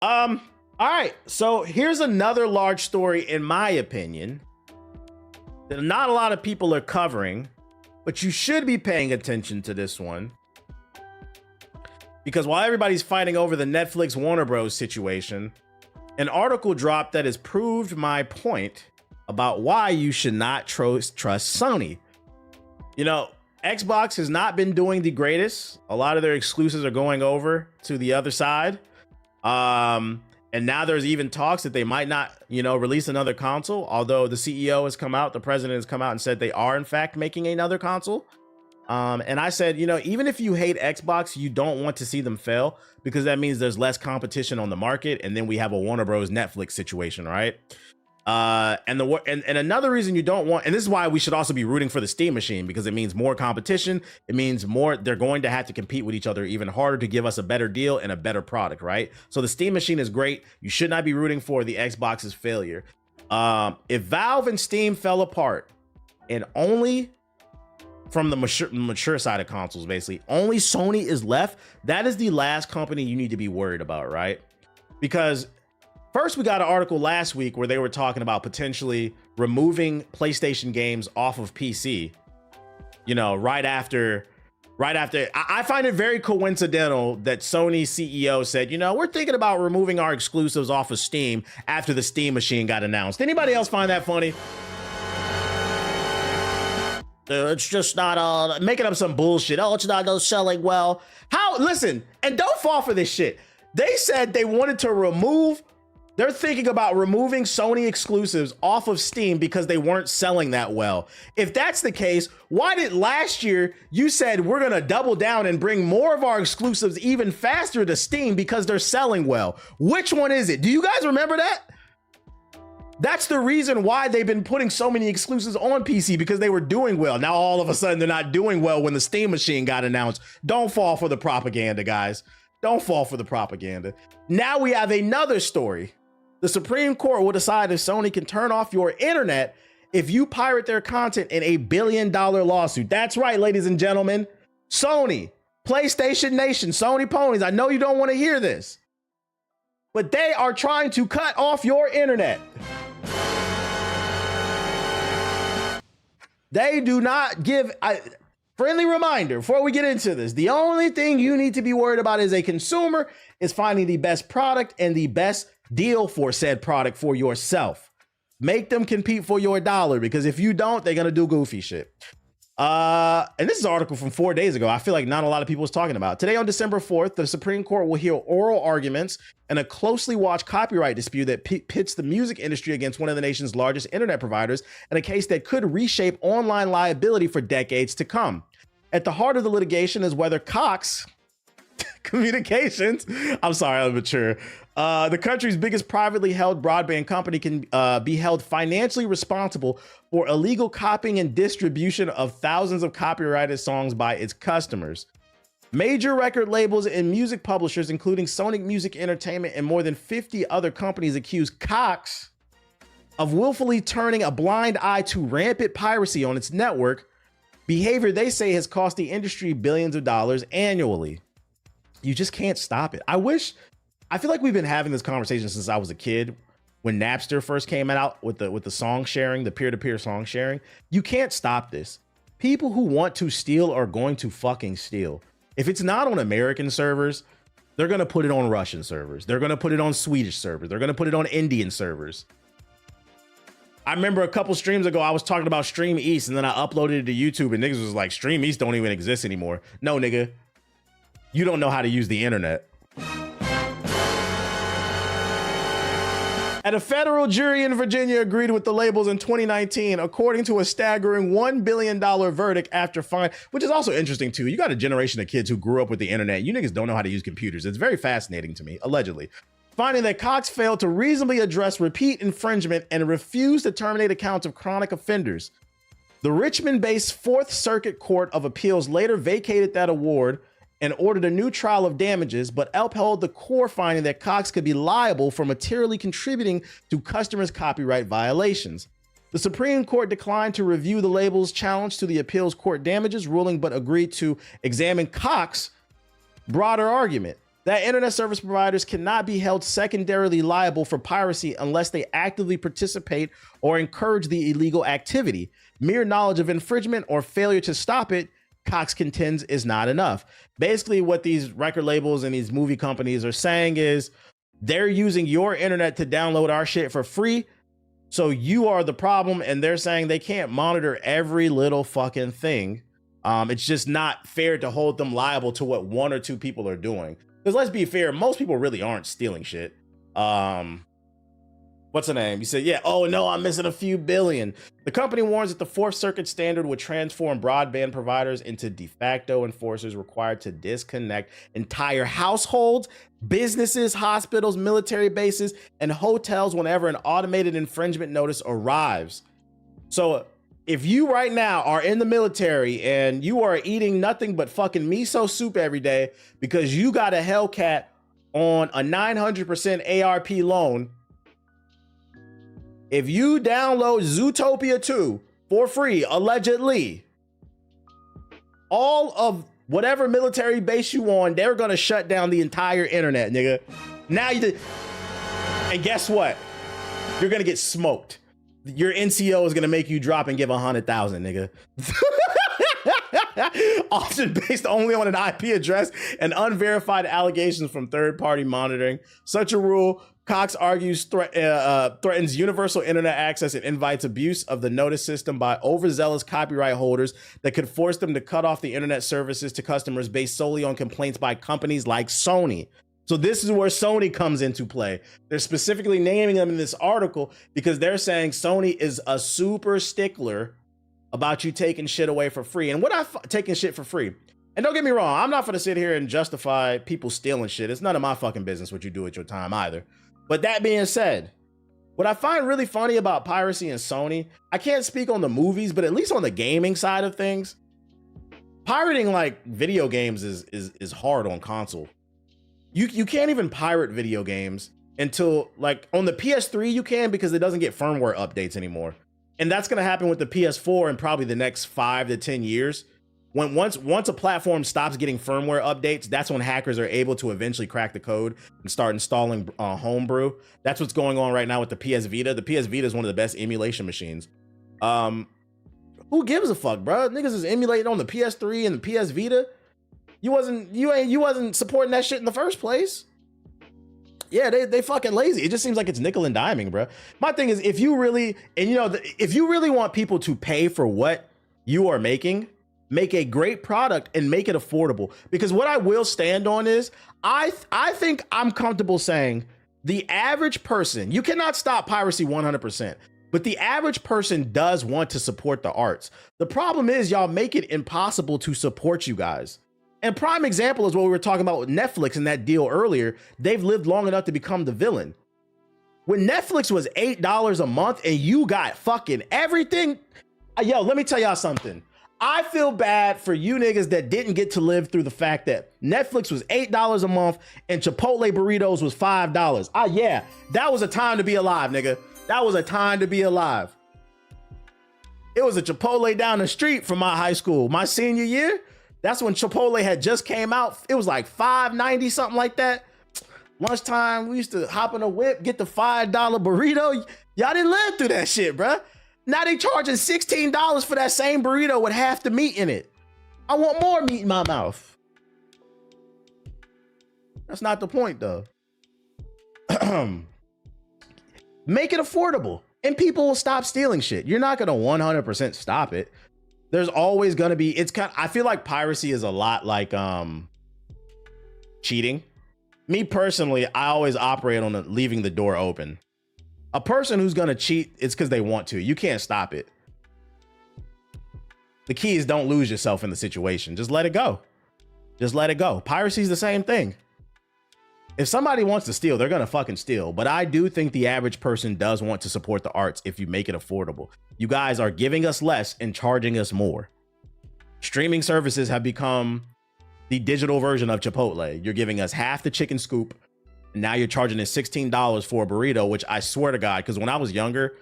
All right, so here's another large story, in my opinion, that not a lot of people are covering, but you should be paying attention to this one. Because while everybody's fighting over the Netflix Warner Bros. Situation, an article dropped that has proved my point about why you should not trust Sony. You know, Xbox has not been doing the greatest. A lot of their exclusives are going over to the other side. And now there's even talks that they might not, release another console. Although the CEO has come out, the president has come out and said they are in fact making another console. And I said, even if you hate Xbox, you don't want to see them fail, because that means there's less competition on the market. And then we have a Warner Bros. Netflix situation, right? And another reason you don't want, and this is why we should also be rooting for the Steam machine, because it means more competition. It means they're going to have to compete with each other even harder to give us a better deal and a better product, right? So the Steam machine is great. You should not be rooting for the Xbox's failure. If Valve and Steam fell apart and only from the mature side of consoles, basically, only Sony is left, that is the last company you need to be worried about, right? Because first, we got an article last week where they were talking about potentially removing PlayStation games off of PC, right after. I find it very coincidental that Sony CEO said, we're thinking about removing our exclusives off of Steam after the Steam machine got announced. Anybody else find that funny? It's just not making up some bullshit. Oh, it's not selling well. Listen, and don't fall for this shit. They said they wanted to they're thinking about removing Sony exclusives off of Steam because they weren't selling that well. If that's the case, why did last year you said we're going to double down and bring more of our exclusives even faster to Steam because they're selling well? Which one is it? Do you guys remember that? That's the reason why they've been putting so many exclusives on PC, because they were doing well. Now, all of a sudden, they're not doing well when the Steam machine got announced. Don't fall for the propaganda, guys. Don't fall for the propaganda. Now we have another story. The Supreme Court will decide if Sony can turn off your internet if you pirate their content in a $1 billion lawsuit. That's right, ladies and gentlemen. Sony, PlayStation Nation, Sony ponies. I know you don't want to hear this, but they are trying to cut off your internet. They do not give a friendly reminder before we get into this. The only thing you need to be worried about as a consumer is finding the best product and the best deal for said product for yourself. Make them compete for your dollar, because if you don't, they're going to do goofy shit. And this is an article from 4 days ago. I feel like not a lot of people was talking about. Today on December 4th, the Supreme Court will hear oral arguments in a closely watched copyright dispute that pits the music industry against one of the nation's largest internet providers in a case that could reshape online liability for decades to come. At the heart of the litigation is whether Cox Communications, I'm sorry, I'm mature, the country's biggest privately held broadband company, can be held financially responsible for illegal copying and distribution of thousands of copyrighted songs by its customers. Major record labels and music publishers, including Sony Music Entertainment and more than 50 other companies, accuse Cox of willfully turning a blind eye to rampant piracy on its network, behavior they say has cost the industry billions of dollars annually. You just can't stop it. I feel like we've been having this conversation since I was a kid, when Napster first came out with the song sharing, the peer-to-peer song sharing. You can't stop this. People who want to steal are going to fucking steal. If it's not on American servers, they're going to put it on Russian servers. They're going to put it on Swedish servers. They're going to put it on Indian servers. I remember a couple streams ago, I was talking about Stream East, and then I uploaded it to YouTube, and niggas was like, Stream East don't even exist anymore. No, nigga. You don't know how to use the internet. And a federal jury in Virginia agreed with the labels in 2019, according to a staggering $1 billion verdict after fine, which is also interesting too. You got a generation of kids who grew up with the internet. You niggas don't know how to use computers. It's very fascinating to me, allegedly. Finding that Cox failed to reasonably address repeat infringement and refused to terminate accounts of chronic offenders. The Richmond-based Fourth Circuit Court of Appeals later vacated that award and ordered a new trial of damages, but upheld the core finding that Cox could be liable for materially contributing to customers' copyright violations. The Supreme Court declined to review the label's challenge to the appeals court damages ruling, but agreed to examine Cox's broader argument. that internet service providers cannot be held secondarily liable for piracy unless they actively participate or encourage the illegal activity. Mere knowledge of infringement or failure to stop it, Cox contends, is not enough. Basically, what these record labels and these movie companies are saying is they're using your internet to download our shit for free. So you are the problem, and they're saying they can't monitor every little fucking thing. It's just not fair to hold them liable to what one or two people are doing. Because let's be fair, most people really aren't stealing shit. What's the name? You said, yeah, oh no, I'm missing a few billion. The company warns that the Fourth Circuit standard would transform broadband providers into de facto enforcers required to disconnect entire households, businesses, hospitals, military bases, and hotels whenever an automated infringement notice arrives. So if you right now are in the military and you are eating nothing but fucking miso soup every day because you got a Hellcat on a 900% ARP loan, if you download Zootopia 2 for free, allegedly, all of whatever military base you on, they're gonna shut down the entire internet, nigga. Now and guess what? You're gonna get smoked. Your NCO is gonna make you drop and give 100,000, nigga. Often based only on an IP address and unverified allegations from third-party monitoring. Such a rule, Cox argues, threatens universal internet access and invites abuse of the notice system by overzealous copyright holders that could force them to cut off the internet services to customers based solely on complaints by companies like Sony. So this is where Sony comes into play. They're specifically naming them in this article because they're saying Sony is a super stickler about you taking shit away for free. And taking shit for free. And don't get me wrong, I'm not gonna sit here and justify people stealing shit. It's none of my fucking business what you do with your time either. But that being said, what I find really funny about piracy and Sony, I can't speak on the movies, but at least on the gaming side of things, pirating like video games is hard on console. You can't even pirate video games until like on the PS3 you can because it doesn't get firmware updates anymore. And that's gonna happen with the PS4 in probably the next 5 to 10 years. Once a platform stops getting firmware updates, that's when hackers are able to eventually crack the code and start installing homebrew. That's what's going on right now with the PS Vita. The PS Vita is one of the best emulation machines. Who gives a fuck, bro? Niggas is emulating on the PS3 and the PS Vita. You wasn't supporting that shit in the first place. Yeah, they fucking lazy. It just seems like it's nickel and diming, bro. My thing is, if you really want people to pay for what you are making, make a great product and make it affordable. Because what I will stand on is I think I'm comfortable saying the average person, you cannot stop piracy 100%, but the average person does want to support the arts. The problem is y'all make it impossible to support you guys. And prime example is what we were talking about with Netflix and that deal earlier. They've lived long enough to become the villain. When Netflix was $8 a month and you got fucking everything, yo, let me tell y'all something. I feel bad for you niggas that didn't get to live through the fact that Netflix was $8 a month and Chipotle burritos was $5. Yeah, that was a time to be alive, nigga. That was a time to be alive. It was a Chipotle down the street from my high school. My senior year, that's when Chipotle had just came out. It was like $5.90, something like that. Lunchtime, we used to hop in a whip, get the $5 burrito. Y'all didn't live through that shit, bruh. Now they charging $16 for that same burrito with half the meat in it. I want more meat in my mouth. That's not the point though. Make it affordable and people will stop stealing shit. You're not gonna 100% stop it. There's always gonna be, I feel like piracy is a lot like cheating. Me personally, I always operate on leaving the door open. A person who's gonna cheat, it's because they want to. You can't stop it. The key is don't lose yourself in the situation. Just let it go. Just let it go. Piracy is the same thing. If somebody wants to steal, they're gonna fucking steal. But I do think the average person does want to support the arts if you make it affordable. You guys are giving us less and charging us more. Streaming services have become the digital version of Chipotle. You're giving us half the chicken scoop. Now you're charging us $16 for a burrito, which I swear to God, because when I was younger,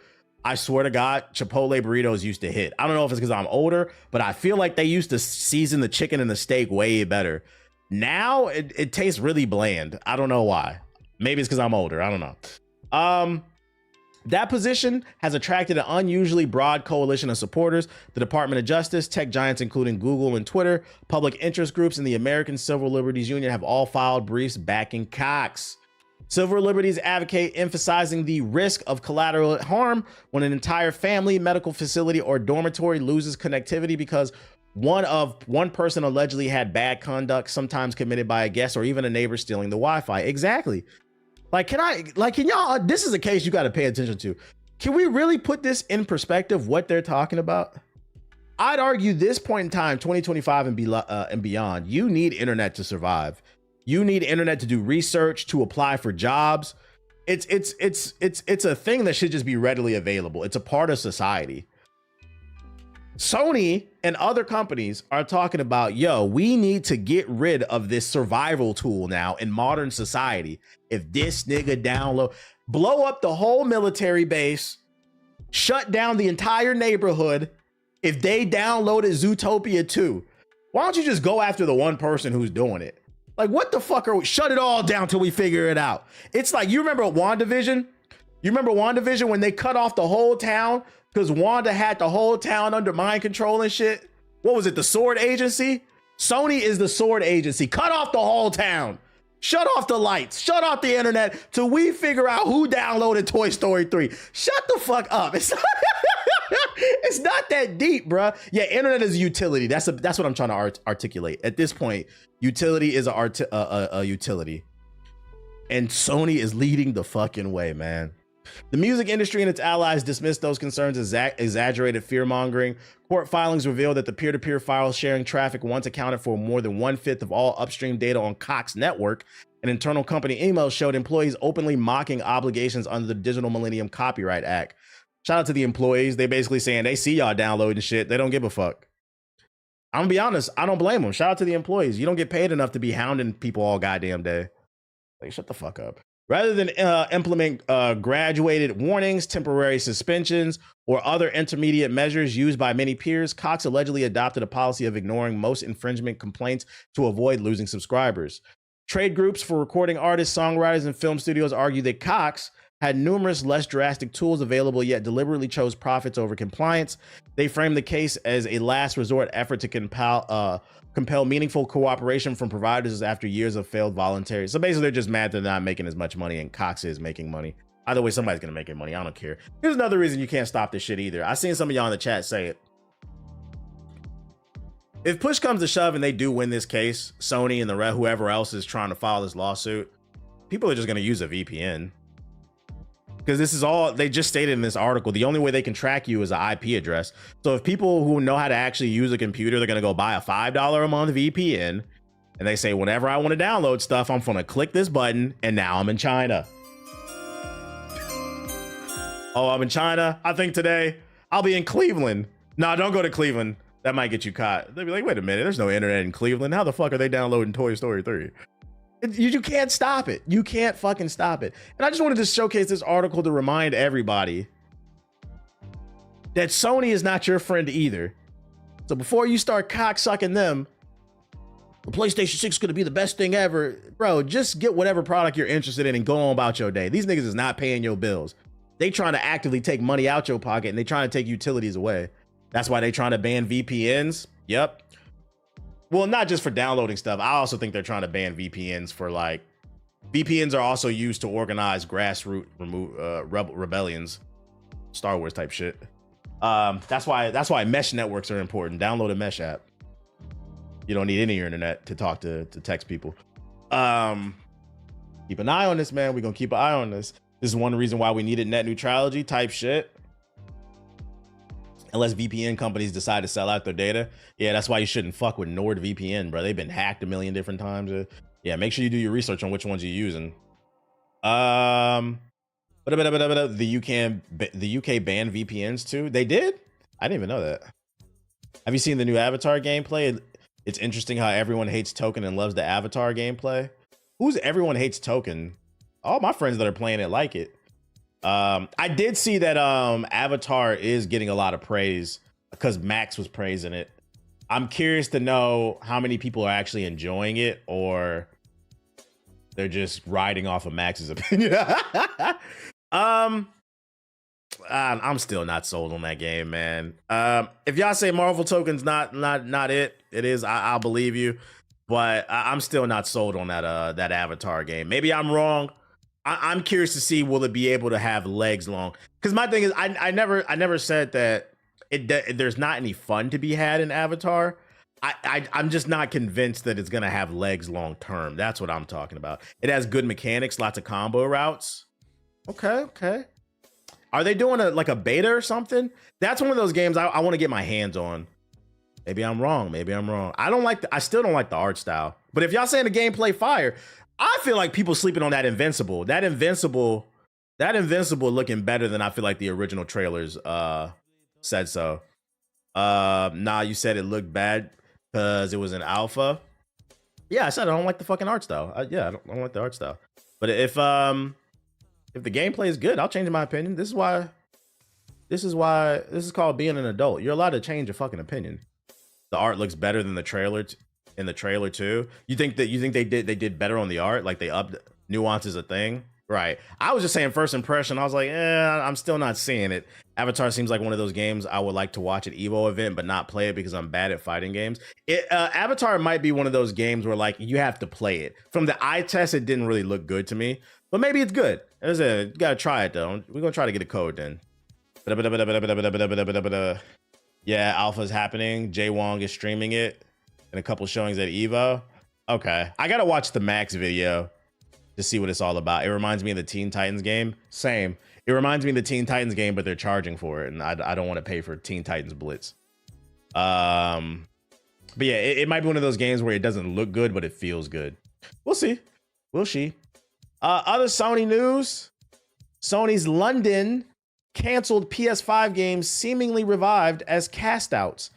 I swear to God, Chipotle burritos used to hit. I don't know if it's because I'm older, but I feel like they used to season the chicken and the steak way better. Now it tastes really bland. I don't know why. Maybe it's because I'm older. I don't know. That position has attracted an unusually broad coalition of supporters. The Department of Justice, tech giants including Google and Twitter, public interest groups, and the American Civil Liberties Union have all filed briefs backing Cox. Civil liberties advocate emphasizing the risk of collateral harm when an entire family, medical facility, or dormitory loses connectivity because one person allegedly had bad conduct, sometimes committed by a guest or even a neighbor stealing the Wi-Fi. Exactly. Can y'all, this is a case you got to pay attention to. Can we really put this in perspective, what they're talking about? I'd argue this point in time, 2025 and beyond, you need internet to survive. You need internet to do research, to apply for jobs. It's a thing that should just be readily available. It's a part of society. Sony and other companies are talking about, yo, we need to get rid of this survival tool now in modern society. If this nigga blow up the whole military base, shut down the entire neighborhood, if they downloaded Zootopia 2, why don't you just go after the one person who's doing it? Like, what the fuck are we? Shut it all down till we figure it out. It's like, you remember WandaVision? You remember WandaVision when they cut off the whole town because Wanda had the whole town under mind control and shit? What was it, the Sword Agency? Sony is the Sword Agency. Cut off the whole town. Shut off the lights. Shut off the internet till we figure out who downloaded Toy Story 3. Shut the fuck up. It's not that deep, bruh. Yeah, internet is a utility. That's what I'm trying to articulate. At this point, utility is a utility. And Sony is leading the fucking way, man. The music industry and its allies dismissed those concerns as exaggerated fear-mongering. Court filings revealed that the peer-to-peer file sharing traffic once accounted for more than 1/5 of all upstream data on Cox network. An internal company email showed employees openly mocking obligations under the Digital Millennium Copyright Act. Shout out to the employees. They basically saying they see y'all downloading shit. They don't give a fuck. I'm gonna be honest. I don't blame them. Shout out to the employees. You don't get paid enough to be hounding people all goddamn day. Like, shut the fuck up. Rather than implement graduated warnings, temporary suspensions, or other intermediate measures used by many peers, Cox allegedly adopted a policy of ignoring most infringement complaints to avoid losing subscribers. Trade groups for recording artists, songwriters, and film studios argue that Cox had numerous less drastic tools available, yet deliberately chose profits over compliance. They framed the case as a last resort effort to compel meaningful cooperation from providers after years of failed voluntary. So basically, they're just mad they're not making as much money, and Cox is making money. Either way, somebody's gonna make money. I don't care. Here's another reason you can't stop this shit either. I seen some of y'all in the chat say it. If push comes to shove and they do win this case, Sony and whoever else is trying to file this lawsuit, people are just gonna use a VPN. Because this is all they just stated in this article. The only way they can track you is an IP address. So if people who know how to actually use a computer, they're going to go buy a $5 a month VPN. And they say, whenever I want to download stuff, I'm going to click this button. And now I'm in China. Oh, I'm in China. I think today I'll be in Cleveland. No, don't go to Cleveland. That might get you caught. They'll be like, wait a minute. There's no internet in Cleveland. How the fuck are they downloading Toy Story 3? You can't stop it. You can't fucking stop it. And I just wanted to showcase this article to remind everybody that Sony is not your friend either. So before you start cocksucking them, the PlayStation 6 is going to be the best thing ever. Bro, just get whatever product you're interested in and go on about your day. These niggas is not paying your bills. They trying to actively take money out your pocket, and they trying to take utilities away. That's why they trying to ban VPNs. Yep. Well, not just for downloading stuff. I also think they're trying to ban VPNs for VPNs are also used to organize grassroots rebellions, Star Wars type shit. That's why mesh networks are important. Download a mesh app. You don't need any internet to talk to text people. Keep an eye on this, man. We're gonna keep an eye on this. This is one reason why we needed net neutrality type shit. Unless VPN companies decide to sell out their data. Yeah, that's why you shouldn't fuck with NordVPN, bro. They've been hacked a million different times. Yeah, make sure you do your research on which ones you're using. The UK banned VPNs too. They did? I didn't even know that. Have you seen the new Avatar gameplay? It's interesting how everyone hates Token and loves the Avatar gameplay. Who's everyone hates Token? All my friends that are playing it like it. I did see that Avatar is getting a lot of praise because Max was praising it. I'm curious to know how many people are actually enjoying it, or they're just riding off of Max's opinion. I'm still not sold on that game, man. If y'all say Marvel Token's not it, it is. I'll believe you, but I'm still not sold on that Avatar game. Maybe I'm wrong. I'm curious to see, will it be able to have legs long? Because my thing is, I never said that there's not any fun to be had in Avatar. I'm just not convinced that it's gonna have legs long term. That's what I'm talking about. It has good mechanics, lots of combo routes. Okay. Are they doing a beta or something? That's one of those games I want to get my hands on. Maybe I'm wrong. I still don't like the art style. But if y'all saying the gameplay fire, I feel like people sleeping on that Invincible. That Invincible looking better than I feel like the original trailers said so. Nah, you said it looked bad because it was an alpha. Yeah, I said I don't like the fucking art style. I don't like the art style. But if the gameplay is good, I'll change my opinion. This is called being an adult. You're allowed to change your fucking opinion. The art looks better than the trailer in the trailer too. You think they did better on the art? Like they upped nuance is a thing? Right. I was just saying first impression. I was like, I'm still not seeing it. Avatar seems like one of those games I would like to watch at Evo event, but not play it because I'm bad at fighting games. Avatar might be one of those games where like you have to play it. From the eye test, it didn't really look good to me, but maybe it's good. You gotta try it though. We're gonna try to get a code then. Yeah, alpha's happening. Jay Wong is streaming it and a couple showings at Evo. Okay, I gotta watch the Max video to see what it's all about. It reminds me of the Teen Titans game. Same. It reminds me of the Teen Titans game, but they're charging for it, and I don't want to pay for Teen Titans Blitz. But yeah, it might be one of those games where it doesn't look good, but it feels good. We'll see. We'll see. Other Sony news. Sony's London canceled PS5 games seemingly revived as cast-outs.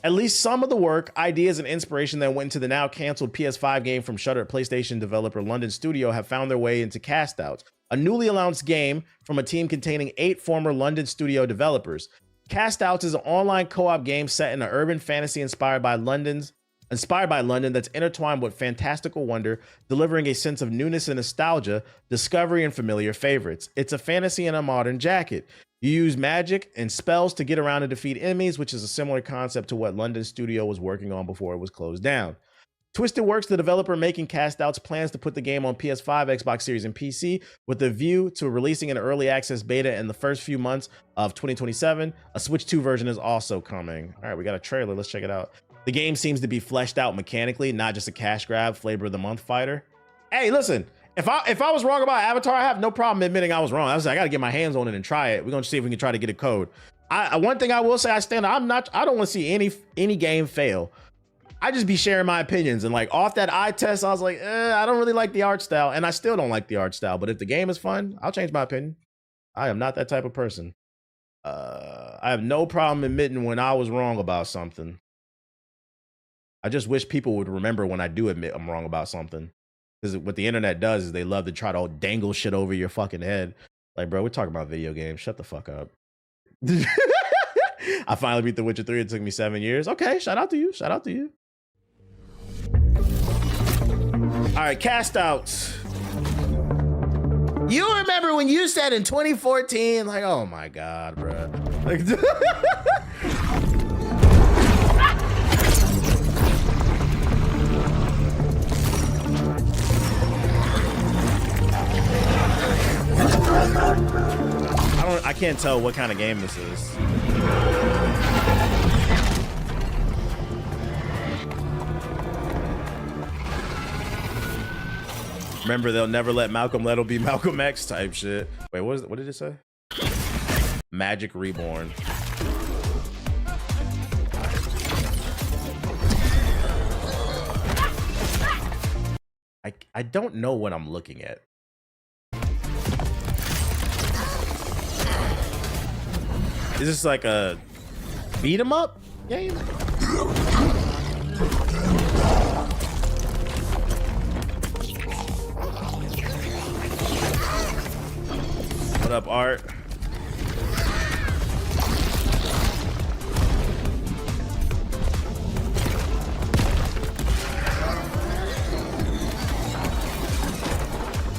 At least some of the work, ideas, and inspiration that went into the now canceled PS5 game from Shuttered PlayStation developer London Studio have found their way into cast-outs, a newly announced game from a team containing 8 former London Studio developers. Cast-outs is an online co-op game set in an urban fantasy inspired by London that's intertwined with fantastical wonder, delivering a sense of newness and nostalgia, discovery, and familiar favorites. It's a fantasy in a modern jacket. You use magic and spells to get around and defeat enemies, which is a similar concept to what London Studio was working on before it was closed down. Twisted Works, the developer making Cast-Outs, plans to put the game on PS5, Xbox Series, and PC with a view to releasing an early access beta in the first few months of 2027. A Switch 2 version is also coming. All right, we got a trailer. Let's check it out. The game seems to be fleshed out mechanically, not just a cash grab, flavor of the month fighter. Hey, listen, if I was wrong about Avatar, I have no problem admitting I was wrong. I got to get my hands on it and try it. We're going to see if we can try to get a code. One thing I will say, I don't want to see any game fail. I just be sharing my opinions, and like off that eye test, I was like, I don't really like the art style, and I still don't like the art style. But if the game is fun, I'll change my opinion. I am not that type of person. I have no problem admitting when I was wrong about something. I just wish people would remember when I do admit I'm wrong about something. Because what the internet does is they love to try to dangle shit over your fucking head. Like, bro, we're talking about video games. Shut the fuck up. I finally beat The Witcher 3. It took me 7 years. Okay, shout out to you. Shout out to you. All right, cast outs. You remember when you said in 2014, like, oh my God, bro. Like, I can't tell what kind of game this is. Remember, they'll never let Malcolm Little be Malcolm X type shit. Wait, what did it say? Magic Reborn. I don't know what I'm looking at. Is this like a beat 'em up game? What up, Art?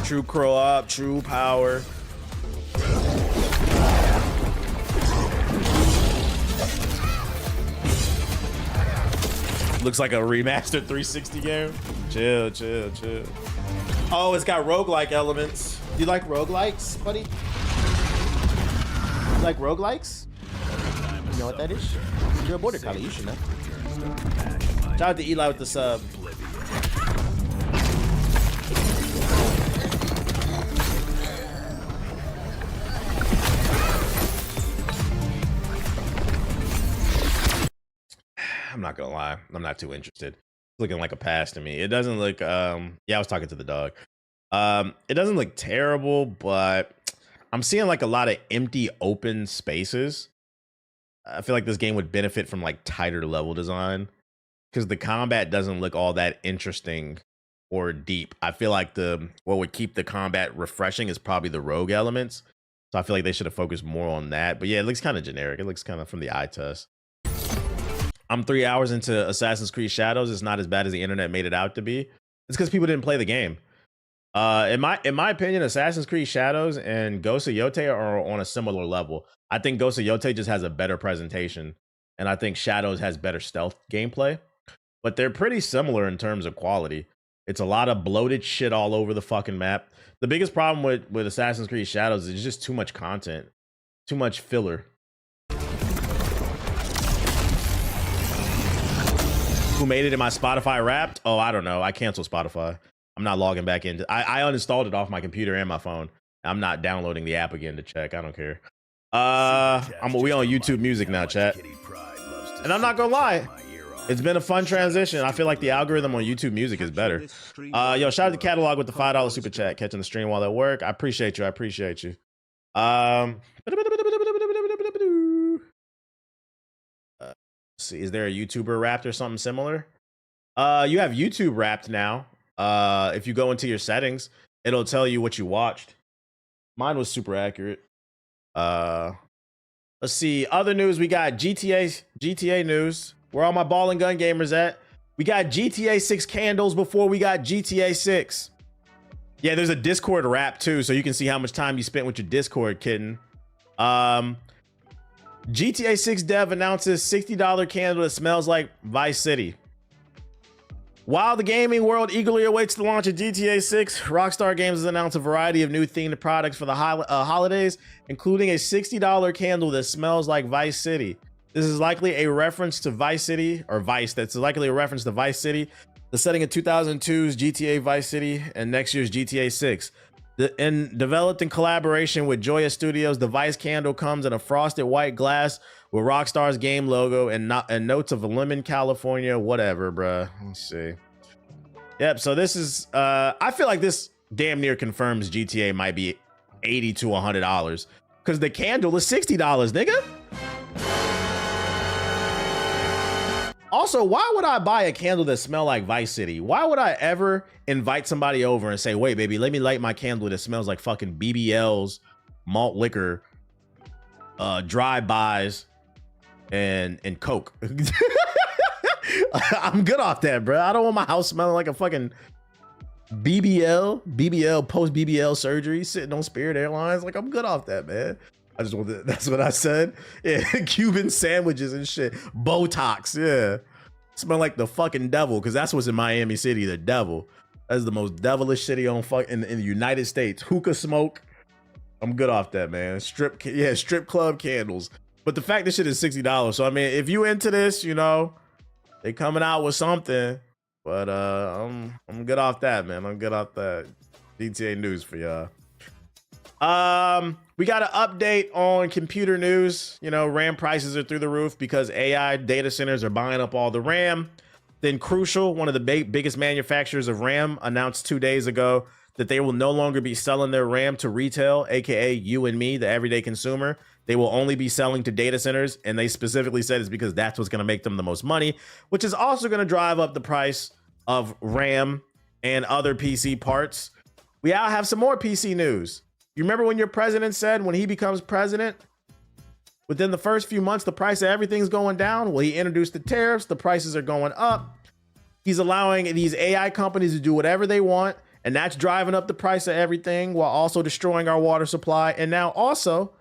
True curl up, true power. Looks like a remastered 360 game. Chill, chill, chill. Oh, it's got roguelike elements. Do you like roguelikes, buddy? You like roguelikes? You know what that is? You're a border collie, you should know. Shout out to Eli with the sub. I'm not gonna lie, I'm not too interested. It's looking like a pass to me. It doesn't look yeah, I was talking to the dog. It doesn't look terrible, but I'm seeing like a lot of empty open spaces. I feel like this game would benefit from like tighter level design because the combat doesn't look all that interesting or deep. I feel like what would keep the combat refreshing is probably the rogue elements. So I feel like they should have focused more on that. But yeah, it looks kind of generic. It looks kind of from the eye test. I'm 3 hours into Assassin's Creed Shadows. It's not as bad as the internet made it out to be. It's because people didn't play the game. In my opinion, Assassin's Creed Shadows and Ghost of Yotei are on a similar level. I think Ghost of Yotei just has a better presentation, and I think Shadows has better stealth gameplay. But they're pretty similar in terms of quality. It's a lot of bloated shit all over the fucking map. The biggest problem with Assassin's Creed Shadows is just too much content, too much filler. Who made it in my Spotify Wrapped? Oh, I don't know. I canceled Spotify. I'm not logging back in. I uninstalled it off my computer and my phone. I'm not downloading the app again to check. I don't care. We on YouTube Music now, chat. And I'm not gonna lie, it's been a fun transition. I feel like the algorithm on YouTube Music is better. Yo, shout out to Catalog with the $5 super chat, catching the stream while at work. I appreciate you. I appreciate you. See, is there a YouTuber Wrapped or something similar? You have YouTube Wrapped now. If you go into your settings, it'll tell you what you watched. Mine was super accurate. Let's see. Other news, we got GTA news. Where all my ball and gun gamers at? We got GTA 6 candles before we got GTA 6. Yeah, there's a Discord Wrap too, so you can see how much time you spent with your Discord kitten. GTA 6 dev announces $60 candle that smells like Vice City. While the gaming world eagerly awaits the launch of GTA 6, Rockstar Games has announced a variety of new themed products for the holidays, including a $60 candle that smells like Vice City. This is likely a reference to Vice City, or Vice, that's likely a reference to Vice City, the setting of 2002's GTA Vice City and next year's GTA 6. Developed in collaboration with Joya Studios, the Vice candle comes in a frosted white glass with Rockstar's game logo and notes of a lemon, California, whatever, bruh. Let's see. Yep, so this is, I feel like this damn near confirms GTA might be $80 to $100 because the candle is $60, nigga. Also, why would I buy a candle that smell like Vice City? Why would I ever invite somebody over and say, wait, baby, let me light my candle that smells like fucking BBLs, malt liquor, drive-bys, and Coke? I'm good off that, bro. I don't want my house smelling like a fucking BBL, post-BBL surgery sitting on Spirit Airlines. Like, I'm good off that, man. I just want that. That's what I said. Yeah, Cuban sandwiches and shit. Botox, yeah. Smell like the fucking devil, because that's what's in Miami City, the devil. That's the most devilish city on in the United States. Hookah smoke. I'm good off that, man. Strip club candles. But the fact this shit is $60. So I mean, if you into this, you know, they coming out with something. But I'm good off that, man. I'm good off that. GTA news for y'all. We got an update on computer news. You know, RAM prices are through the roof because AI data centers are buying up all the RAM. Then Crucial, one of the biggest manufacturers of RAM, announced 2 days ago that they will no longer be selling their RAM to retail, aka you and me, the everyday consumer. They will only be selling to data centers, and they specifically said it's because that's what's going to make them the most money, which is also going to drive up the price of RAM and other PC parts. We now have some more PC news. You remember when your president said when he becomes president, within the first few months, the price of everything's going down? Well, he introduced the tariffs. The prices are going up. He's allowing these AI companies to do whatever they want. And that's driving up the price of everything while also destroying our water supply. And now also,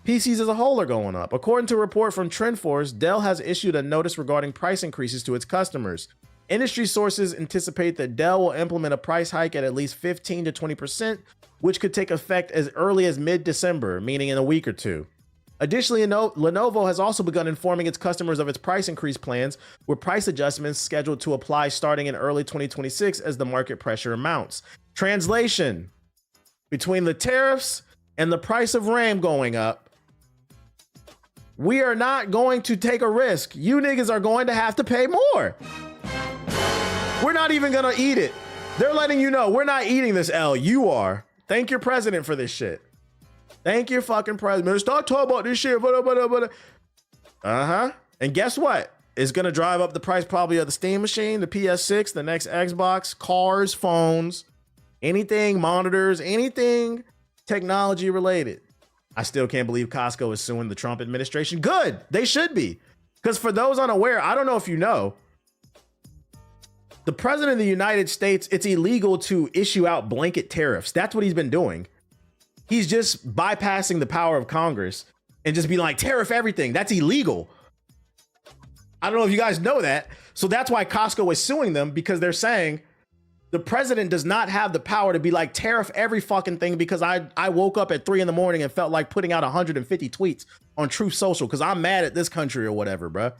PCs as a whole are going up. According to a report from TrendForce, Dell has issued a notice regarding price increases to its customers. Industry sources anticipate that Dell will implement a price hike at least 15 to 20%, which could take effect as early as mid-December, meaning in a week or two. Additionally, Lenovo has also begun informing its customers of its price increase plans, with price adjustments scheduled to apply starting in early 2026 as the market pressure mounts. Translation: between the tariffs and the price of RAM going up, we are not going to take a risk. You niggas are going to have to pay more. We're not even gonna eat it. They're letting you know we're not eating this L. You are. Thank your president for this shit. Thank your fucking president. Stop talking about this shit. And guess what? It's gonna drive up the price probably of the Steam machine, the PS6, the next Xbox, cars, phones, anything, monitors, anything technology related. I still can't believe Costco is suing the Trump administration. Good. They should be. Because for those unaware, I don't know if you know, the president of the United States, it's illegal to issue out blanket tariffs. That's what he's been doing. He's just bypassing the power of Congress and just be like, tariff everything. That's illegal. I don't know if you guys know that. So that's why Costco is suing them, because they're saying the president does not have the power to be like, tariff every fucking thing, because I woke up at 3 a.m. and felt like putting out 150 tweets on Truth Social because I'm mad at this country or whatever, bruh.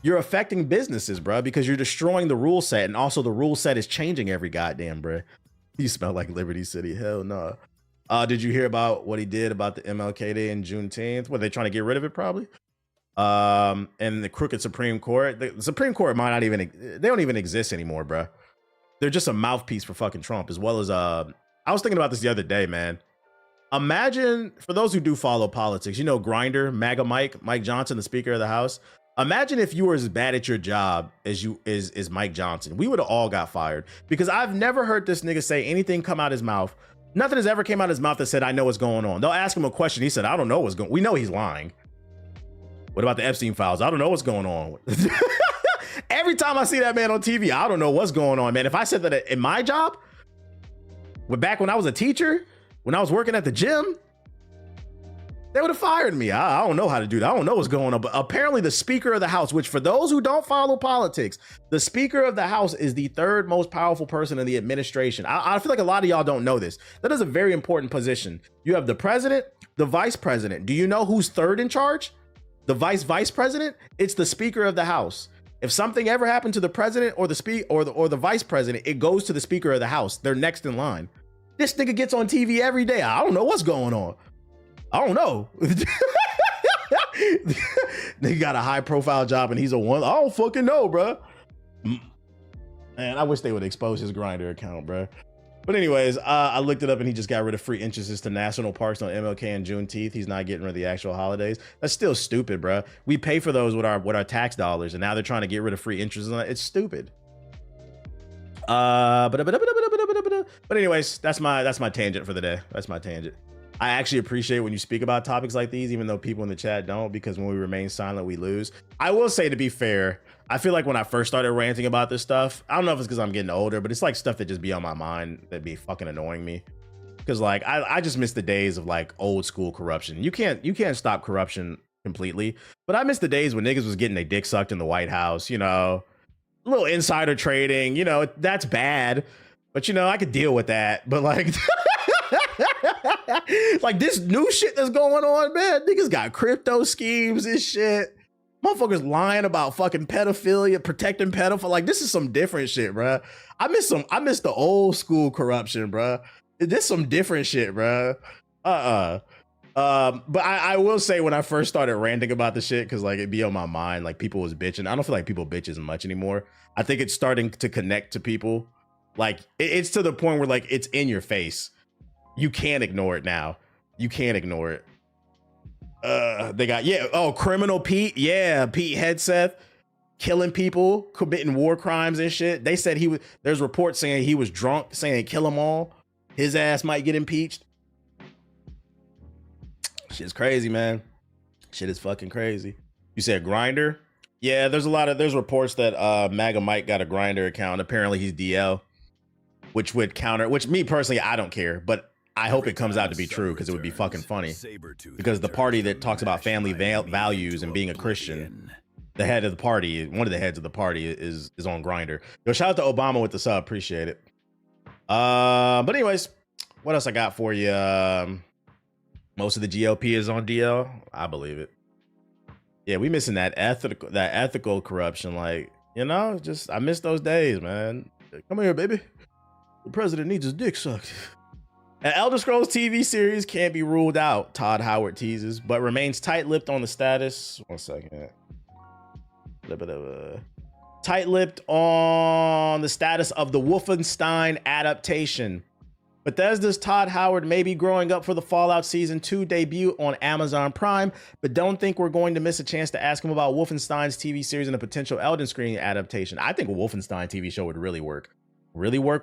You're affecting businesses, bruh, because you're destroying the rule set, and also the rule set is changing every goddamn, bruh. You smell like Liberty City. Hell no. Did you hear about what he did about the MLK Day and Juneteenth? Were they trying to get rid of it? Probably. And the crooked Supreme Court. The Supreme Court might not even, they don't even exist anymore, bruh. They're just a mouthpiece for fucking Trump, as well as, I was thinking about this the other day, man. Imagine, for those who do follow politics, you know, Grindr, MAGA Mike Johnson, the Speaker of the House. Imagine if you were as bad at your job as is Mike Johnson. We would have all got fired, because I've never heard this nigga say anything come out his mouth. Nothing has ever came out of his mouth that said, I know what's going on. They'll ask him a question. He said, I don't know what's going on. We know he's lying. What about the Epstein files? I don't know what's going on. Every time I see that man on TV, I don't know what's going on, man. If I said that in my job, back when I was a teacher, when I was working at the gym, they would have fired me. I don't know how to do that. I don't know what's going on. But apparently the Speaker of the House, which for those who don't follow politics, the Speaker of the House is the third most powerful person in the administration. I feel like a lot of y'all don't know this. That is a very important position. You have the president, the vice president. Do you know who's third in charge? The vice president? It's the Speaker of the House. If something ever happened to the president or the vice president, it goes to the Speaker of the House. They're next in line. This nigga gets on TV every day. I don't know what's going on. I don't know. They got a high profile job and he's a one. I don't fucking know, bro. Man, I wish they would expose his Grindr account, bro. But anyways, I looked it up and he just got rid of free entrances to national parks on MLK and Juneteenth. He's not getting rid of the actual holidays. That's still stupid, bro. We pay for those with our tax dollars, and now they're trying to get rid of free entrances. It's stupid. But anyways, that's my tangent for the day. That's my tangent. I actually appreciate when you speak about topics like these, even though people in the chat don't, because when we remain silent, we lose. I will say, to be fair, I feel like when I first started ranting about this stuff, I don't know if it's because I'm getting older, but it's like stuff that just be on my mind that be fucking annoying me. Because like I just miss the days of like old school corruption. You can't stop corruption completely, but I miss the days when niggas was getting their dick sucked in the White House, you know, a little insider trading, you know, that's bad, but you know, I could deal with that. But like like this new shit that's going on, man, niggas got crypto schemes and shit. Motherfuckers lying about fucking pedophilia, protecting pedophile. Like, this is some different shit, bro. I miss the old school corruption, bro. This some different shit, bro. But I will say, when I first started ranting about the shit, because like it'd be on my mind, like people was bitching. I don't feel like people bitch as much anymore. I think it's starting to connect to people. Like it's to the point where like it's in your face. You can't ignore it now. You can't ignore it. They got, Criminal Pete. Yeah, Pete Hegseth killing people, committing war crimes and shit. They said there's reports saying he was drunk, saying kill them all. His ass might get impeached. Shit's crazy, man. Shit is fucking crazy. You said Grindr? Yeah, there's reports that MAGA Mike got a Grindr account. Apparently he's DL. which would counter, which me personally, I don't care, but I hope it comes out to be true because it would be fucking funny. Because the party that talks about family values and being a Christian, the head of the party, one of the heads of the party is on Grindr. Yo, shout out to Obama with the sub, appreciate it. But anyways, what else I got for you? Most of the GOP is on DL. I believe it. Yeah, we missing that ethical corruption. Like, you know, just I miss those days, man. Come here, baby. The president needs his dick sucked. An Elder Scrolls TV series can't be ruled out, Todd Howard teases, but remains tight-lipped on the status. 1 second. Tight-lipped on the status of the Wolfenstein adaptation. Bethesda's Todd Howard may be growing up for the Fallout Season 2 debut on Amazon Prime, but don't think we're going to miss a chance to ask him about Wolfenstein's TV series and a potential Elden Screen adaptation. I think a Wolfenstein TV show would really work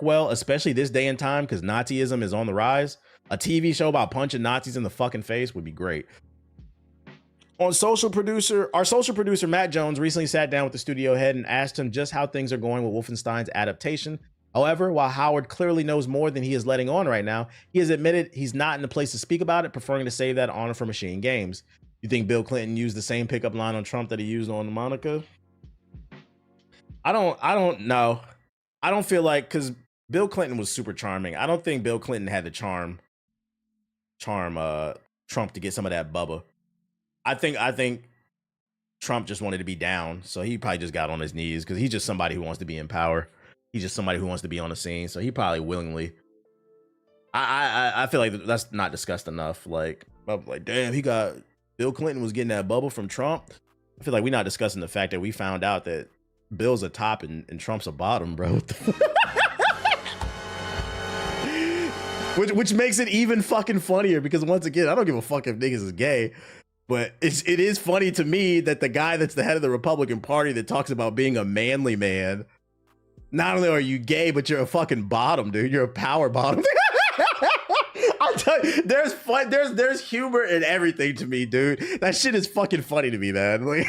well, especially this day and time, because Nazism is on the rise. A TV show about punching Nazis in the fucking face would be great. Our social producer Matt Jones recently sat down with the studio head and asked him just how things are going with Wolfenstein's adaptation. However, while Howard clearly knows more than he is letting on right now, he has admitted he's not in a place to speak about it, preferring to save that honor for Machine Games. You think Bill Clinton used the same pickup line on Trump that he used on Monica? I don't know. I don't feel like, because Bill Clinton was super charming. I don't think Bill Clinton had the charm Trump to get some of that bubba. I think Trump just wanted to be down, so he probably just got on his knees because he's just somebody who wants to be in power. He's just somebody who wants to be on the scene, so he probably willingly. I feel like that's not discussed enough. Like damn, Bill Clinton was getting that bubble from Trump. I feel like we're not discussing the fact that we found out that Bill's a top and Trump's a bottom, bro. which makes it even fucking funnier because once again, I don't give a fuck if niggas is gay, but it is funny to me that the guy that's the head of the Republican Party that talks about being a manly man, not only are you gay, but you're a fucking bottom, dude. You're a power bottom. I'll tell you, there's humor in everything to me, dude. That shit is fucking funny to me, man. Like,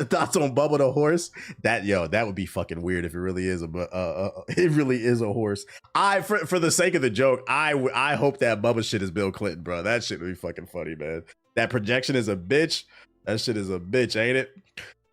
thoughts on Bubba the horse? That would be fucking weird if it really is a horse. For the sake of the joke, I hope that Bubba shit is Bill Clinton, bro. That shit would be fucking funny, man. That projection is a bitch. That shit is a bitch, ain't it?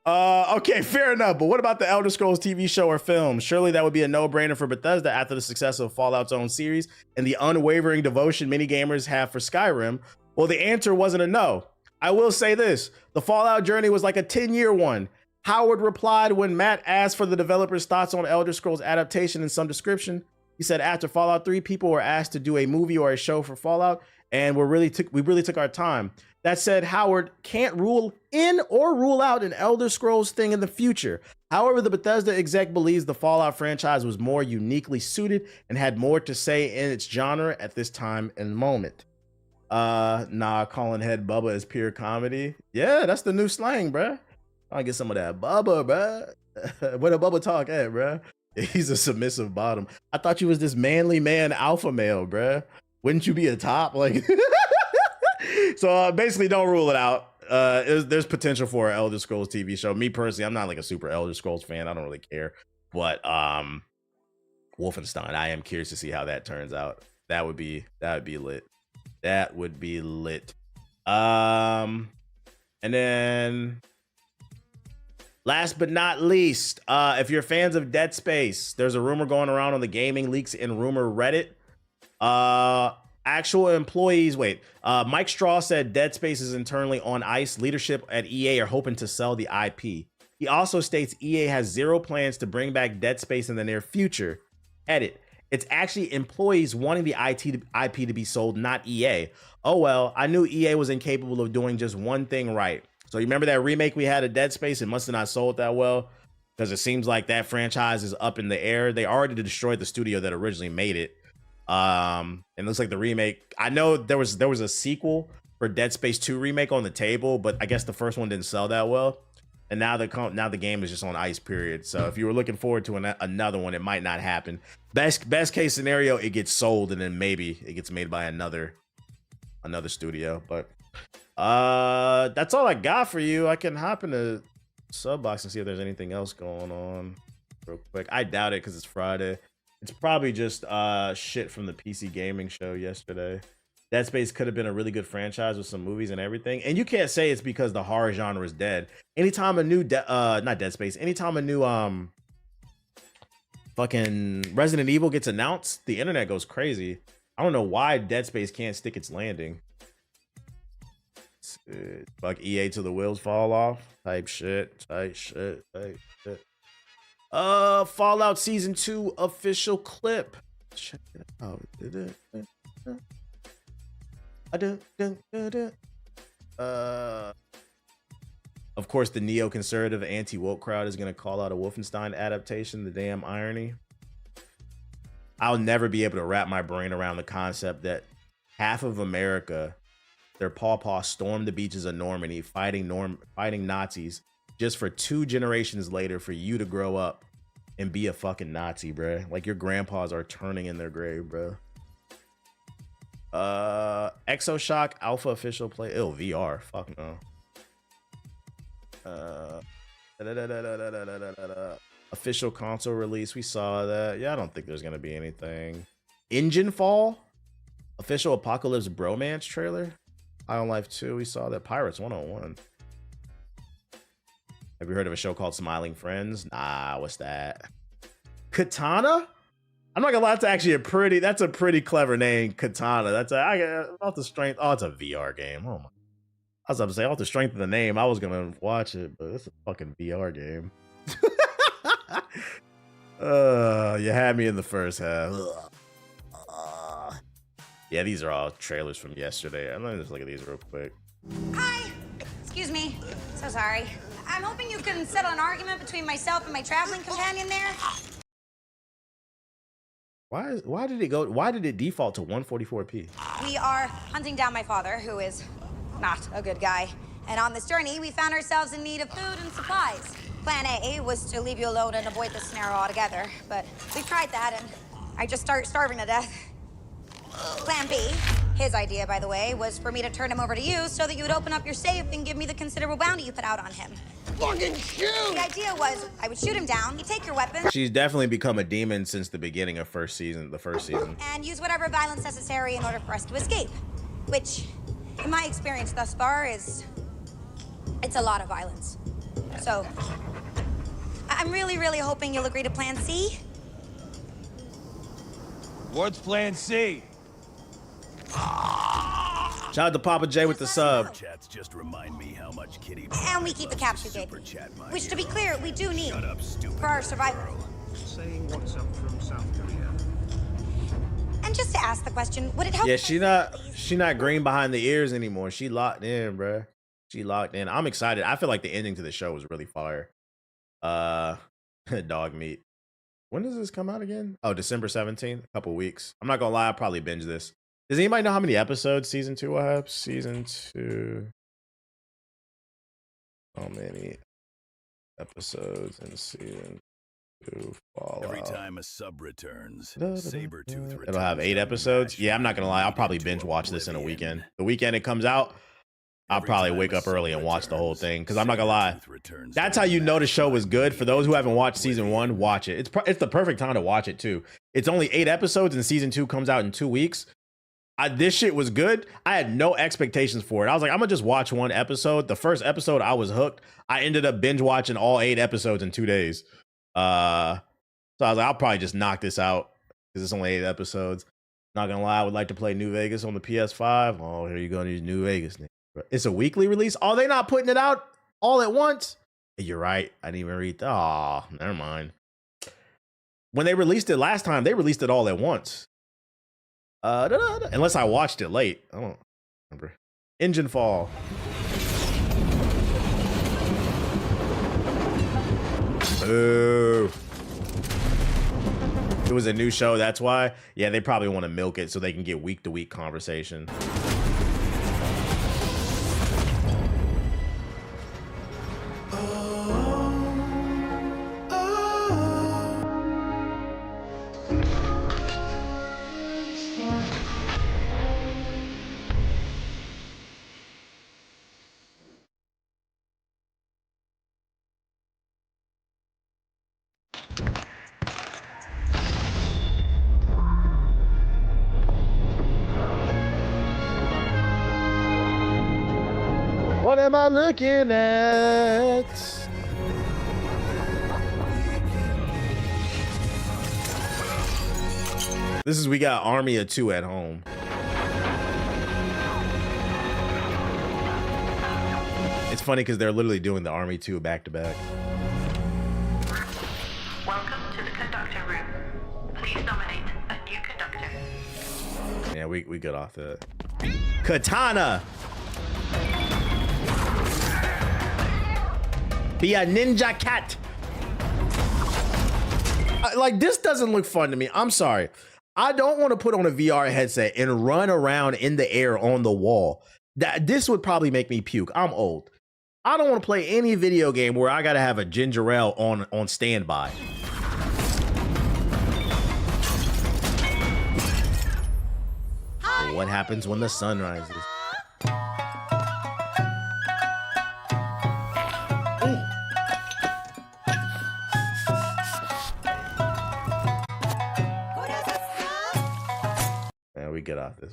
Okay, fair enough. But what about the Elder Scrolls TV show or film? Surely that would be a no-brainer for Bethesda after the success of Fallout's own series and the unwavering devotion many gamers have for Skyrim. Well, the answer wasn't a no. I will say this. The Fallout journey was like a 10-year one. Howard replied when Matt asked for the developer's thoughts on Elder Scrolls adaptation in some description. He said after Fallout 3, people were asked to do a movie or a show for Fallout, and we really took our time. That said, Howard can't rule in or rule out an Elder Scrolls thing in the future. However, the Bethesda exec believes the Fallout franchise was more uniquely suited and had more to say in its genre at this time and moment. Calling head Bubba is pure comedy. Yeah, that's the new slang, bruh. I'll get some of that Bubba, bruh. Where the Bubba talk at, bruh? He's a submissive bottom. I thought you was this manly man alpha male, bruh. Wouldn't you be a top? Like... So basically, don't rule it out. There's potential for an Elder Scrolls TV show. Me personally, I'm not like a super Elder Scrolls fan. I don't really care. But Wolfenstein, I am curious to see how that turns out. That would be lit. That would be lit. And then last but not least, if you're fans of Dead Space, there's a rumor going around on the Gaming Leaks and Rumor Reddit. Actual employees, Mike Straw said Dead Space is internally on ice. Leadership at EA are hoping to sell the IP. He also states EA has zero plans to bring back Dead Space in the near future. Edit. It's actually employees wanting the IP to be sold, not EA. Oh well, I knew EA was incapable of doing just one thing right. So you remember that remake we had of Dead Space? It must have not sold that well because it seems like that franchise is up in the air. They already destroyed the studio that originally made it. And it looks like the remake, I know there was a sequel for Dead Space 2 remake on the table, but I guess the first one didn't sell that well. And now the game is just on ice, period. So if you were looking forward to another one, it might not happen. Best case scenario, it gets sold and then maybe it gets made by another studio. But that's all I got for you. I can hop into Subbox and see if there's anything else going on real quick. I doubt it because it's Friday. It's probably just shit from the PC gaming show yesterday. Dead Space could have been a really good franchise with some movies and everything. And you can't say it's because the horror genre is dead. Anytime a new not Dead Space, anytime a new fucking Resident Evil gets announced, the internet goes crazy. I don't know why Dead Space can't stick its landing. Like EA till the wheels fall off type shit. Fallout Season 2 official clip. Check it out. Of course, the neoconservative anti-woke crowd is going to call out a Wolfenstein adaptation. The damn irony. I'll never be able to wrap my brain around the concept that half of America, their pawpaw, stormed the beaches of Normandy fighting Nazis just for 2 generations later for you to grow up and be a fucking Nazi, bro. Like your grandpas are turning in their grave, bro. ExoShock Alpha official play. Ew, VR. Fuck no. Official console release. We saw that. Yeah, I don't think there's gonna be anything. Engine Fall. Official Apocalypse Bromance trailer. High on Life 2. We saw that. Pirates 101. Have you heard of a show called Smiling Friends? Nah, what's that? Katana? I'm not gonna lie, that's a pretty clever name, Katana. Off the strength. Oh, it's a VR game. Oh my. I was about to say, off the strength of the name, I was gonna watch it, but it's a fucking VR game. You had me in the first half. Yeah, these are all trailers from yesterday. Let me just look at these real quick. Hi. Excuse me. So sorry. I'm hoping you can settle an argument between myself and my traveling companion there. Why did it default to 144p? We are hunting down my father, who is not a good guy. And on this journey, we found ourselves in need of food and supplies. Plan A was to leave you alone and avoid this scenario altogether. But we tried that, and I just start starving to death. Plan B, his idea, by the way, was for me to turn him over to you so that you would open up your safe and give me the considerable bounty you put out on him. Fucking shoot! The idea was I would shoot him down, he'd take your weapon. She's definitely become a demon since the beginning of the first season. And use whatever violence necessary in order for us to escape. Which, in my experience thus far, it's a lot of violence. So, I'm really, really hoping you'll agree to Plan C. What's Plan C? Shout out to Papa J with the sub. Chats just remind me how much Kitty. And we keep the caps you gave me. Which, to be clear, we do need for our survival. Saying what's up from South Korea. And just to ask the question, would it help? Yeah, she not green behind the ears anymore. She locked in, bruh. She locked in. I'm excited. I feel like the ending to the show was really fire. Dog meat. When does this come out again? Oh, December 17th. A couple weeks. I'm not gonna lie, I'll probably binge this. Does anybody know how many episodes season 2 will have? Season 2. How many episodes in season 2 Fallout? Every time a sub returns, Sabretooth returns. It'll have 8 episodes. Yeah, I'm not gonna lie, I'll probably binge watch this in a weekend. The weekend it comes out, I'll probably wake up early and watch the whole thing. Because I'm not gonna lie, that's how you know the show is good. For those who haven't watched season 1, watch it. It's the perfect time to watch it too. It's only 8 episodes and season 2 comes out in 2 weeks. This shit was good. I had no expectations for it. I was like, I'm gonna just watch 1 episode. The first episode, I was hooked. I ended up binge watching all 8 episodes in 2 days. So I was like, I'll probably just knock this out because it's only 8 episodes. Not gonna lie, I would like to play New Vegas on the PS5. Oh, here you go, New Vegas. It's a weekly release. Oh, they not putting it out all at once? You're right. I didn't even read that. Oh, never mind. When they released it last time, they released it all at once. Unless I watched it late. I don't remember. Engine Fall. Boo. It was a new show, that's why. Yeah, they probably want to milk it so they can get week-to-week conversation. What am I looking at? This is, we got Army of Two at home. It's funny because they're literally doing the Army 2 back to back. Welcome to the conductor room. Please nominate a new conductor. Yeah, we got off that. Katana. Be a ninja cat. Like, this doesn't look fun to me. I'm sorry. I don't want to put on a VR headset and run around in the air on the wall. This would probably make me puke. I'm old. I don't want to play any video game where I got to have a ginger ale on standby. What happens when the sun rises? Yeah, we get off this.